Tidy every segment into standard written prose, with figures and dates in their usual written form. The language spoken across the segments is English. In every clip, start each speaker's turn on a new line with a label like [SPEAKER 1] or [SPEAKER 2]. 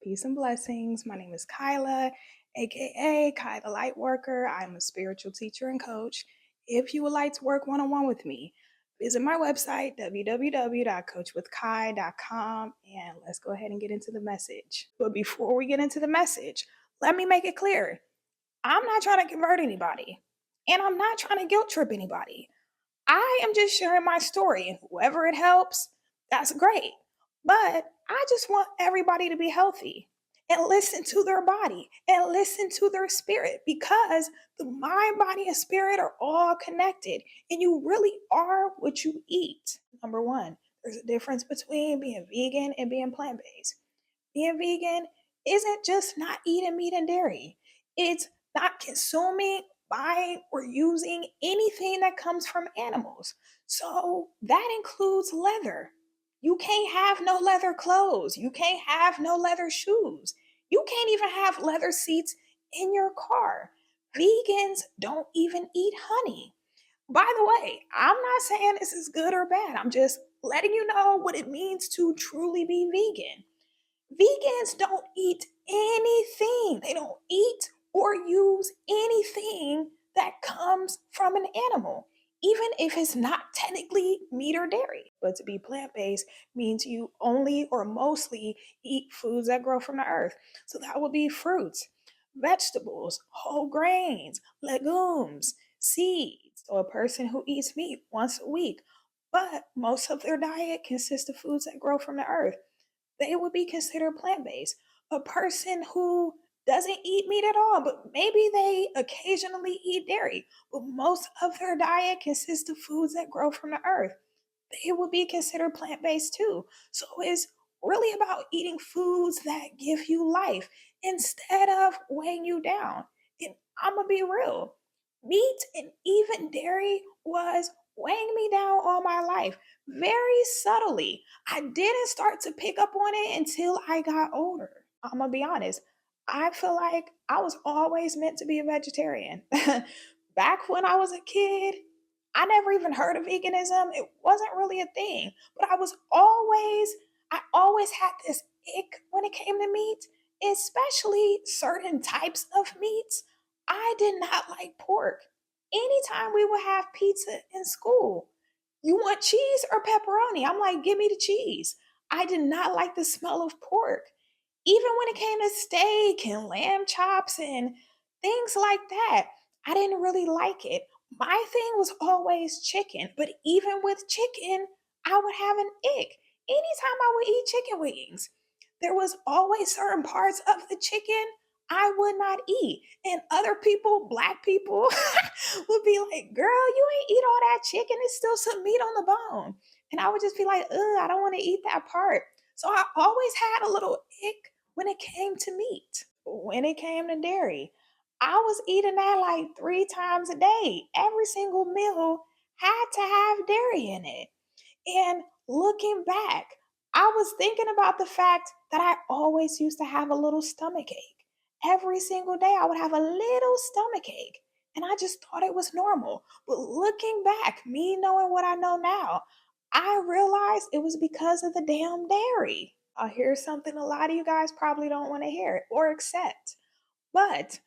[SPEAKER 1] Peace and blessings. My name is Kyla, aka Kai the Light Worker. I'm a spiritual teacher and coach. If you would like to work one on one with me, visit my website, www.coachwithkai.com, and let's go ahead and get into the message. But before we get into the message, let me make it clear I'm not trying to convert anybody, and I'm not trying to guilt trip anybody. I am just sharing my story, and whoever it helps, that's great. But I just want everybody to be healthy and listen to their body and listen to their spirit because the mind, body, and spirit are all connected, and you really are what you eat. Number one, there's a difference between being vegan and being plant based. Being vegan isn't just not eating meat and dairy, it's not consuming, buying, or using anything that comes from animals. So that includes leather. You can't have no leather clothes. You can't have no leather shoes. You can't even have leather seats in your car. Vegans don't even eat honey. By the way, I'm not saying this is good or bad. I'm just letting you know what it means to truly be vegan. Vegans don't eat anything. They don't eat or use anything that comes from an animal, even if it's not technically meat or dairy. But to be plant based means you only or mostly eat foods that grow from the earth. So that would be fruits, vegetables, whole grains, legumes, seeds. So a person who eats meat once a week, but most of their diet consists of foods that grow from the earth, they would be considered plant based. A person who doesn't eat meat at all, but maybe they occasionally eat dairy, but most of their diet consists of foods that grow from the earth, they would be considered plant based too. So it's really about eating foods that give you life instead of weighing you down. And I'm going to be real, meat and even dairy was weighing me down all my life very subtly. I didn't start to pick up on it until I got older. I'm gonna be honest. I feel like I was always meant to be a vegetarian. Back when I was a kid, I never even heard of veganism. It wasn't really a thing. But I always had this ick when it came to meat, especially certain types of meats. I did not like pork. Anytime we would have pizza in school, you want cheese or pepperoni? I'm like, give me the cheese. I did not like the smell of pork. Even when it came to steak and lamb chops and things like that, I didn't really like it. My thing was always chicken, but even with chicken, I would have an ick. Anytime I would eat chicken wings, there was always certain parts of the chicken I would not eat. And other people, black people, would be like, girl, you ain't eat all that chicken. It's still some meat on the bone. And I would just be like, ugh, I don't want to eat that part. So I always had a little ick when it came to meat. When it came to dairy, I was eating that like 3 times a day. Every single meal had to have dairy in it. And looking back, I was thinking about the fact that I always used to have a little stomach ache. Every single day, I would have a little stomach ache. And I just thought it was normal. But looking back, me knowing what I know now, I realized it was because of the damn dairy. I'll hear something a lot of you guys probably don't want to hear or accept. But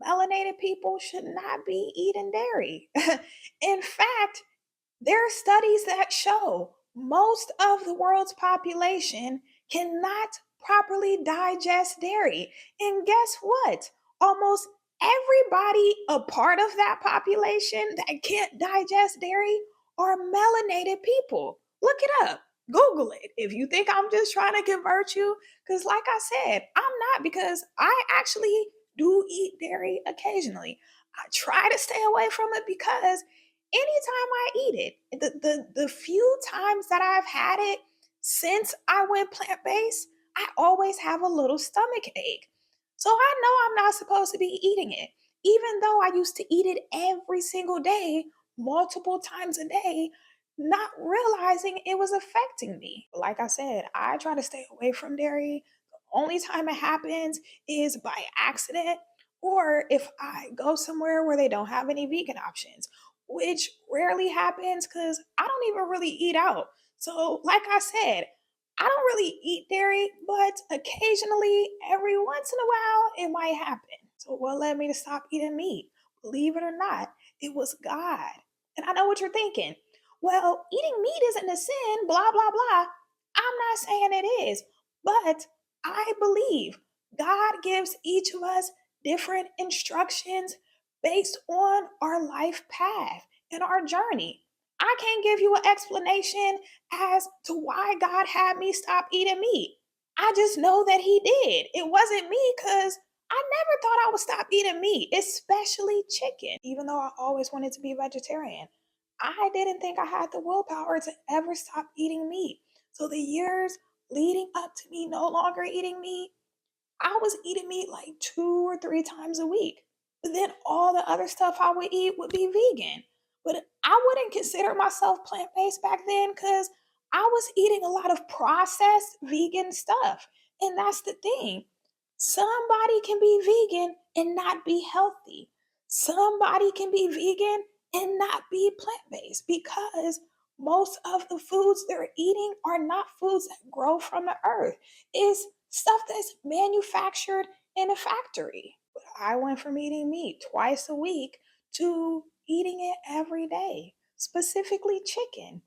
[SPEAKER 1] melanated people should not be eating dairy. In fact, there are studies that show most of the world's population cannot properly digest dairy. And guess what? Almost everybody a part of that population that can't digest dairy are melanated people. Look it up. Google it if you think I'm just trying to convert you. Because, like I said, I'm not, because I actually do eat dairy occasionally. I try to stay away from it because anytime I eat it, the few times that I've had it since I went plant based, I always have a little stomach ache. So I know I'm not supposed to be eating it, even though I used to eat it every single day, multiple times a day, not realizing it was affecting me. Like I said, I try to stay away from dairy. The only time it happens is by accident, or if I go somewhere where they don't have any vegan options, which rarely happens because I don't even really eat out. So, like I said, I don't really eat dairy, but occasionally, every once in a while, it might happen. So, what led me to stop eating meat? Believe it or not, it was God. And I know what you're thinking. Well, eating meat isn't a sin, blah, blah, blah. I'm not saying it is, but I believe God gives each of us different instructions based on our life path and our journey. I can't give you an explanation as to why God had me stop eating meat. I just know that He did. It wasn't me because I never thought I would stop eating meat, especially chicken, even though I always wanted to be vegetarian. I didn't think I had the willpower to ever stop eating meat. So the years leading up to me no longer eating meat, I was eating meat like 2 or 3 times a week. But then all the other stuff I would eat would be vegan. But I wouldn't consider myself plant based back then because I was eating a lot of processed vegan stuff. And that's the thing. Somebody can be vegan and not be healthy. Somebody can be vegan and not be plant based because most of the foods they're eating are not foods that grow from the earth. It's stuff that's manufactured in a factory. But I went from eating meat twice a week to eating it every day, specifically chicken.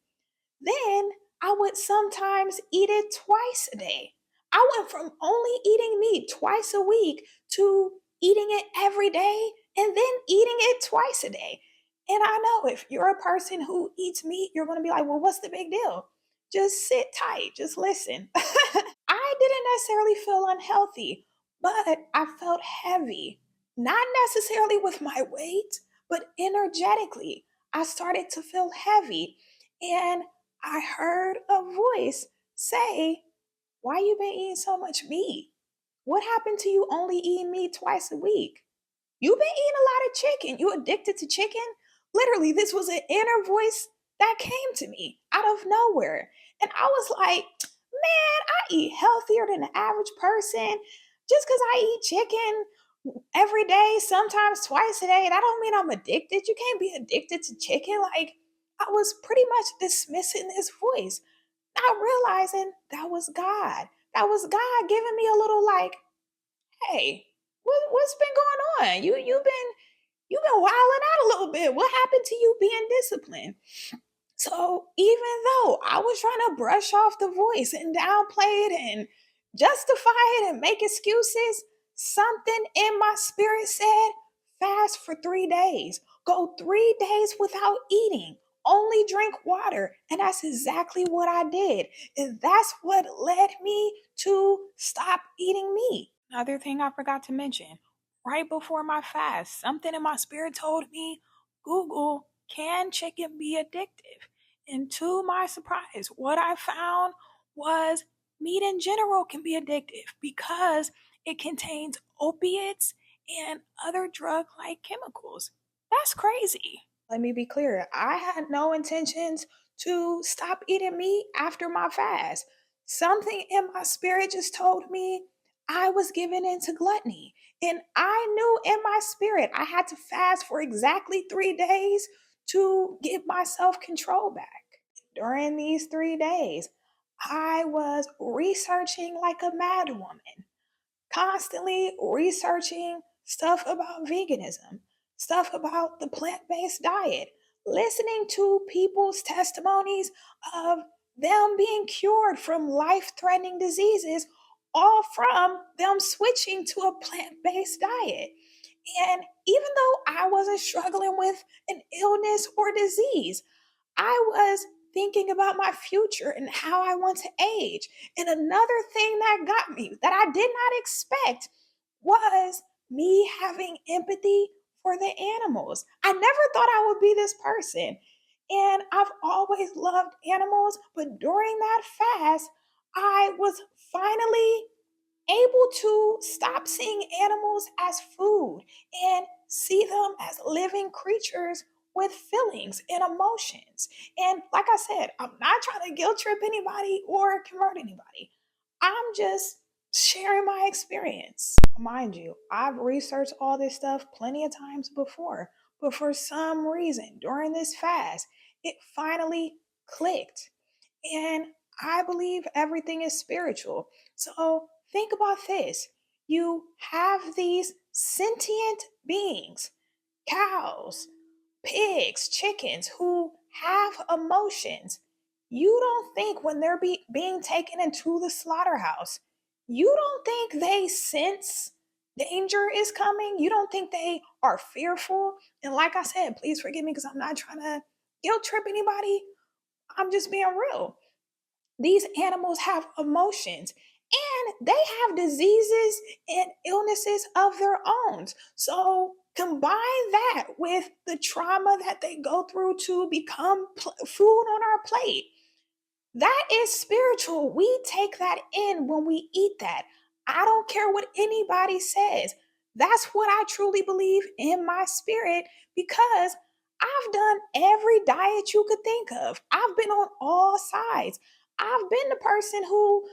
[SPEAKER 1] Then I would sometimes eat it twice a day. I went from only eating meat twice a week to eating it every day and then eating it twice a day. And I know if you're a person who eats meat, you're going to be like, well, what's the big deal? Just sit tight, just listen. I didn't necessarily feel unhealthy, but I felt heavy. Not necessarily with my weight, but energetically. I started to feel heavy. And I heard a voice say, why you been eating so much meat? What happened to you only eating meat twice a week? You've been eating a lot of chicken. You addicted to chicken? Literally, this was an inner voice that came to me out of nowhere. And I was like, man, I eat healthier than the average person. Just because I eat chicken every day, sometimes twice a day, that don't mean I'm addicted. You can't be addicted to chicken. Like, I was pretty much dismissing this voice, not realizing that was God. That was God giving me a little like, hey, what's been going on? You've been wilding out a little bit. What happened to you being disciplined? So even though I was trying to brush off the voice and downplay it and justify it and make excuses, something in my spirit said, fast for 3 days. Go 3 days without eating. Only drink water. And that's exactly what I did. And that's what led me to stop eating meat. Another thing I forgot to mention, right before my fast, something in my spirit told me, Google, can chicken be addictive? And to my surprise, what I found was meat in general can be addictive because it contains opiates and other drug like chemicals. That's crazy. Let me be clear. I had no intentions to stop eating meat after my fast. Something in my spirit just told me I was giving into gluttony. And I knew in my spirit I had to fast for exactly 3 days to get my self control back. During these 3 days, I was researching like a mad woman, constantly researching stuff about veganism, stuff about the plant based diet, listening to people's testimonies of them being cured from life threatening diseases, all from them switching to a plant based diet. And even though I wasn't struggling with an illness or disease, I was thinking about my future and how I want to age. And another thing that got me that I did not expect was me having empathy for the animals. I never thought I would be this person. And I've always loved animals, but during that fast, I was finally able to stop seeing animals as food and see them as living creatures with feelings and emotions. And like I said, I'm not trying to guilt trip anybody or convert anybody. I'm just sharing my experience. Mind you, I've researched all this stuff plenty of times before, but for some reason during this fast, it finally clicked. And I believe everything is spiritual. So think about this. You have these sentient beings, cows, pigs, chickens who have emotions. You don't think when they're being taken into the slaughterhouse, you don't think they sense danger is coming? You don't think they are fearful? And like I said, please forgive me because I'm not trying to guilt trip anybody. I'm just being real. These animals have emotions and they have diseases and illnesses of their own. So combine that with the trauma that they go through to become food on our plate. That is spiritual. We take that in when we eat that. I don't care what anybody says. That's what I truly believe in my spirit because I've done every diet you could think of. I've been on all sides. I've been the person who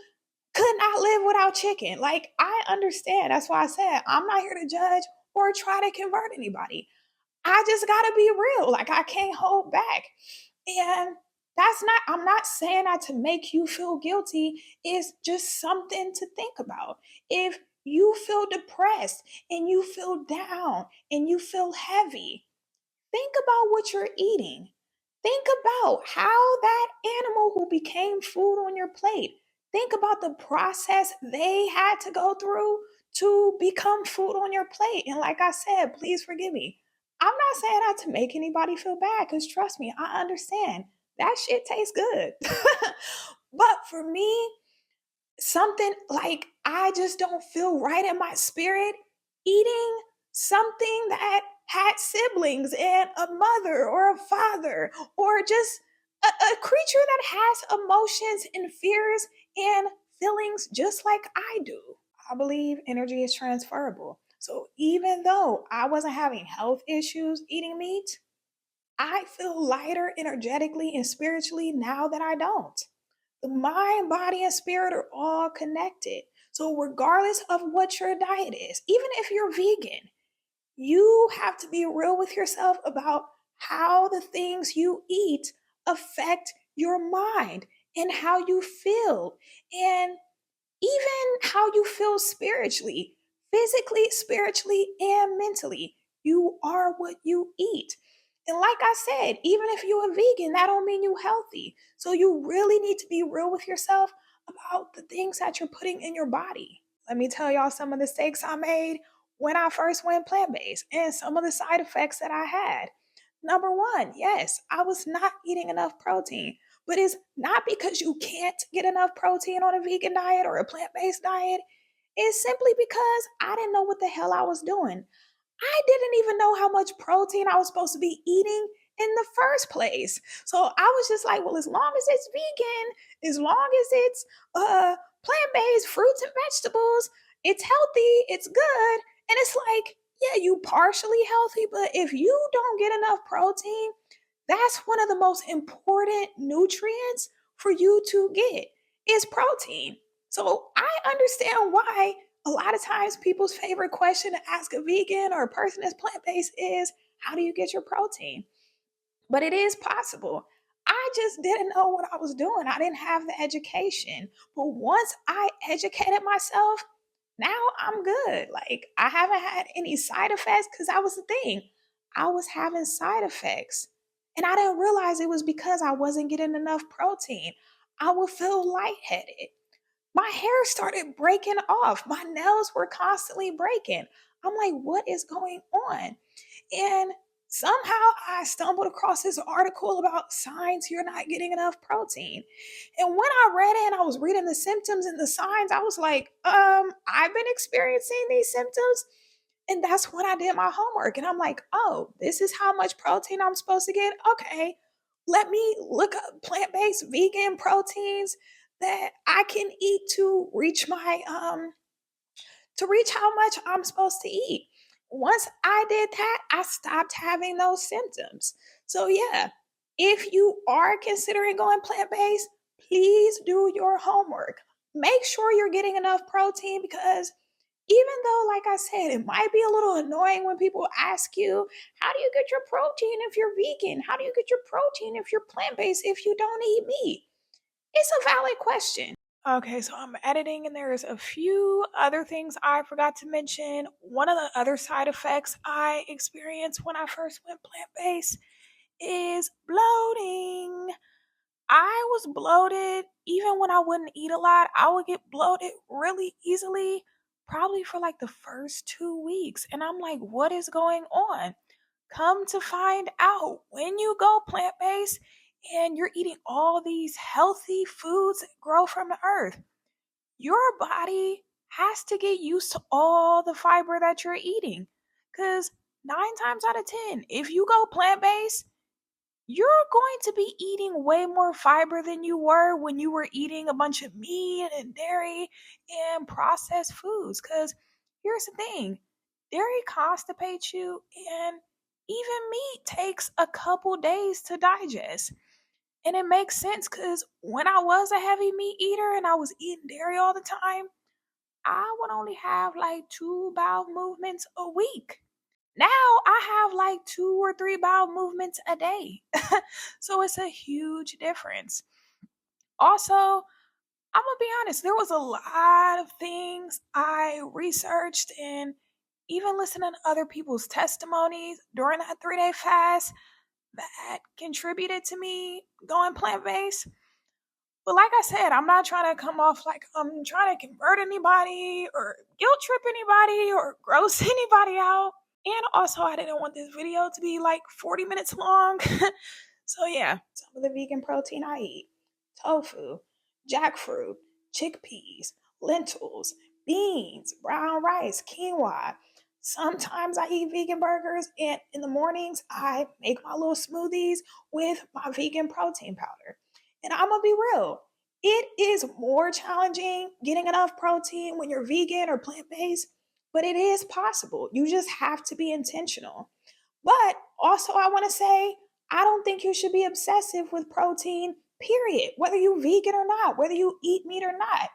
[SPEAKER 1] could not live without chicken. Like, I understand. That's why I said I'm not here to judge or try to convert anybody. I just got to be real. Like, I can't hold back. And that's not, I'm not saying that to make you feel guilty. It's just something to think about. If you feel depressed and you feel down and you feel heavy, think about what you're eating. Think about how that animal who became food on your plate, think about the process they had to go through to become food on your plate. And like I said, please forgive me. I'm not saying that to make anybody feel bad because trust me, I understand that shit tastes good. But for me, something like I just don't feel right in my spirit eating something that had siblings and a mother or a father or just a creature that has emotions and fears and feelings just like I do. I believe energy is transferable. So even though I wasn't having health issues eating meat, I feel lighter energetically and spiritually now that I don't. The mind, body, and spirit are all connected. So, regardless of what your diet is, even if you're vegan, you have to be real with yourself about how the things you eat affect your mind and how you feel, and even how you feel spiritually, physically, spiritually, and mentally. You are what you eat. And like I said, even if you're a vegan, that don't mean you're healthy. So you really need to be real with yourself about the things that you're putting in your body. Let me tell y'all some of the mistakes I made when I first went plant-based and some of the side effects that I had. Number one, yes, I was not eating enough protein, but it's not because you can't get enough protein on a vegan diet or a plant-based diet. It's simply because I didn't know what the hell I was doing. I didn't even know how much protein I was supposed to be eating in the first place. So I was just like, well, as long as it's vegan, as long as it's plant-based fruits and vegetables, it's healthy, it's good. And it's like, yeah, you partially healthy, but if you don't get enough protein, that's one of the most important nutrients for you to get is protein. So I understand why a lot of times people's favorite question to ask a vegan or a person that's plant-based is, how do you get your protein? But it is possible. I just didn't know what I was doing. I didn't have the education. But once I educated myself, now I'm good. Like, I haven't had any side effects because that was the thing. I was having side effects. And I didn't realize it was because I wasn't getting enough protein. I would feel lightheaded. My hair started breaking off. My nails were constantly breaking. I'm like, what is going on? And somehow I stumbled across this article about signs you're not getting enough protein. And when I read it and I was reading the symptoms and the signs, I was like, I've been experiencing these symptoms. And that's when I did my homework. And I'm like, oh, this is how much protein I'm supposed to get. Okay, let me look up plant-based vegan proteins that I can eat to reach how much I'm supposed to eat. Once I did that, I stopped having those symptoms. So, yeah, if you are considering going plant based, please do your homework. Make sure you're getting enough protein because even though, like I said, it might be a little annoying when people ask you, how do you get your protein if you're vegan? How do you get your protein if you're plant based if you don't eat meat? It's a valid question. Okay, so I'm editing and there's a few other things I forgot to mention. One of the other side effects I experienced when I first went plant based is bloating. I was bloated even when I wouldn't eat a lot. I would get bloated really easily, probably for like the first 2 weeks. And I'm like, what is going on? Come to find out, when you go plant based and you're eating all these healthy foods that grow from the earth, your body has to get used to all the fiber that you're eating. Because 9 times out of 10, if you go plant based, you're going to be eating way more fiber than you were when you were eating a bunch of meat and dairy and processed foods. Because here's the thing, dairy constipates you, and even meat takes a couple days to digest. And it makes sense because when I was a heavy meat eater and I was eating dairy all the time, I would only have like 2 bowel movements a week. Now I have like 2 or 3 bowel movements a day. So it's a huge difference. Also, I'm gonna be honest, there was a lot of things I researched and even listening to other people's testimonies during that 3-day fast that contributed to me going plant based. But like I said, I'm not trying to come off like I'm trying to convert anybody or guilt trip anybody or gross anybody out. And also, I didn't want this video to be like 40 minutes long. So, yeah, some of the vegan protein I eat: tofu, jackfruit, chickpeas, lentils, beans, brown rice, quinoa. Sometimes I eat vegan burgers, and in the mornings, I make my little smoothies with my vegan protein powder. And I'm gonna be real, it is more challenging getting enough protein when you're vegan or plant based, but it is possible. You just have to be intentional. But also, I want to say, I don't think you should be obsessive with protein, period. Whether you vegan or not, whether you eat meat or not.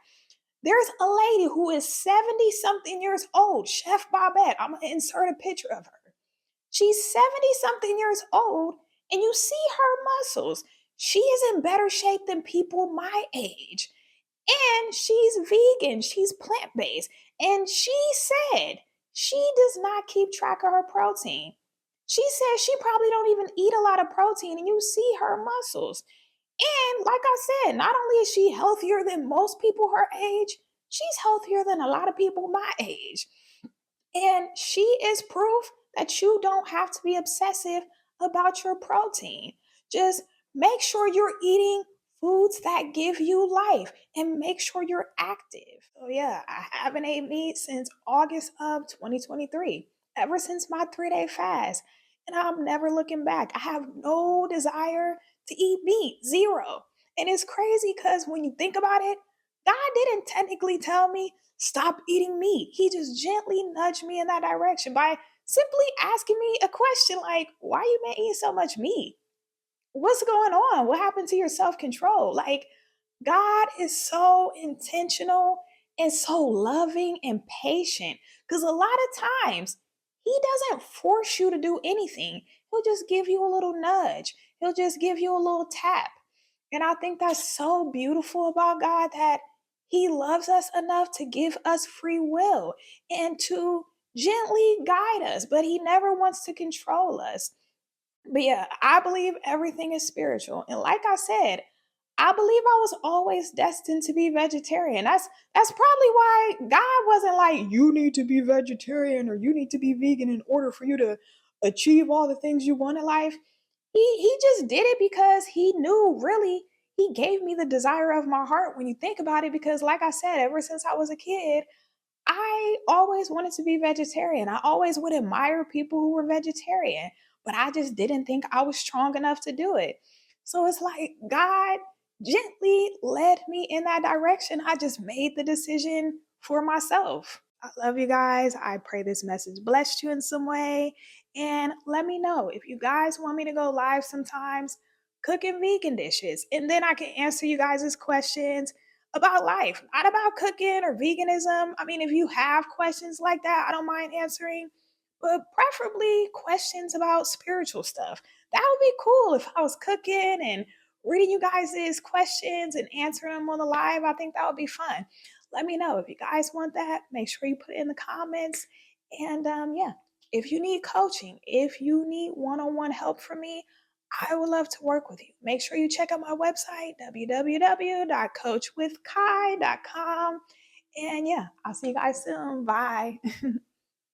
[SPEAKER 1] There's a lady who is 70 something years old, Chef Babette. I'm going to insert a picture of her. She's 70 something years old, and you see her muscles. She is in better shape than people my age. And she's vegan, she's plant based. And she said she does not keep track of her protein. She says she probably don't even eat a lot of protein, and you see her muscles. And like I said, not only is she healthier than most people her age, she's healthier than a lot of people my age. And she is proof that you don't have to be obsessive about your protein. Just make sure you're eating foods that give you life and make sure you're active. So, yeah, I haven't ate meat since August of 2023, ever since my 3-day fast. And I'm never looking back. I have no desire to eat meat, zero. And it's crazy because when you think about it, God didn't technically tell me stop eating meat. He just gently nudged me in that direction by simply asking me a question like, why you been eating so much meat? What's going on? What happened to your self-control? Like, God is so intentional and so loving and patient, because a lot of times he doesn't force you to do anything. He'll just give you a little nudge. He'll just give you a little tap. And I think that's so beautiful about God, that he loves us enough to give us free will and to gently guide us, but he never wants to control us. But yeah, I believe everything is spiritual. And like I said, I believe I was always destined to be vegetarian. That's probably why God wasn't like, you need to be vegetarian or you need to be vegan in order for you to achieve all the things you want in life. He just did it because he knew, really, he gave me the desire of my heart when you think about it. Because like I said, ever since I was a kid, I always wanted to be vegetarian. I always would admire people who were vegetarian, but I just didn't think I was strong enough to do it. So it's like God gently led me in that direction. I just made the decision for myself. I love you guys. I pray this message blessed you in some way. And let me know if you guys want me to go live sometimes cooking vegan dishes. And then I can answer you guys' questions about life, not about cooking or veganism. I mean, if you have questions like that, I don't mind answering, but preferably questions about spiritual stuff. That would be cool if I was cooking and reading you guys' questions and answering them on the live. I think that would be fun. Let me know if you guys want that. Make sure you put it in the comments. And yeah, if you need coaching, if you need one-on-one help from me, I would love to work with you. Make sure you check out my website, www.coachwithkai.com. And yeah, I'll see you guys soon. Bye.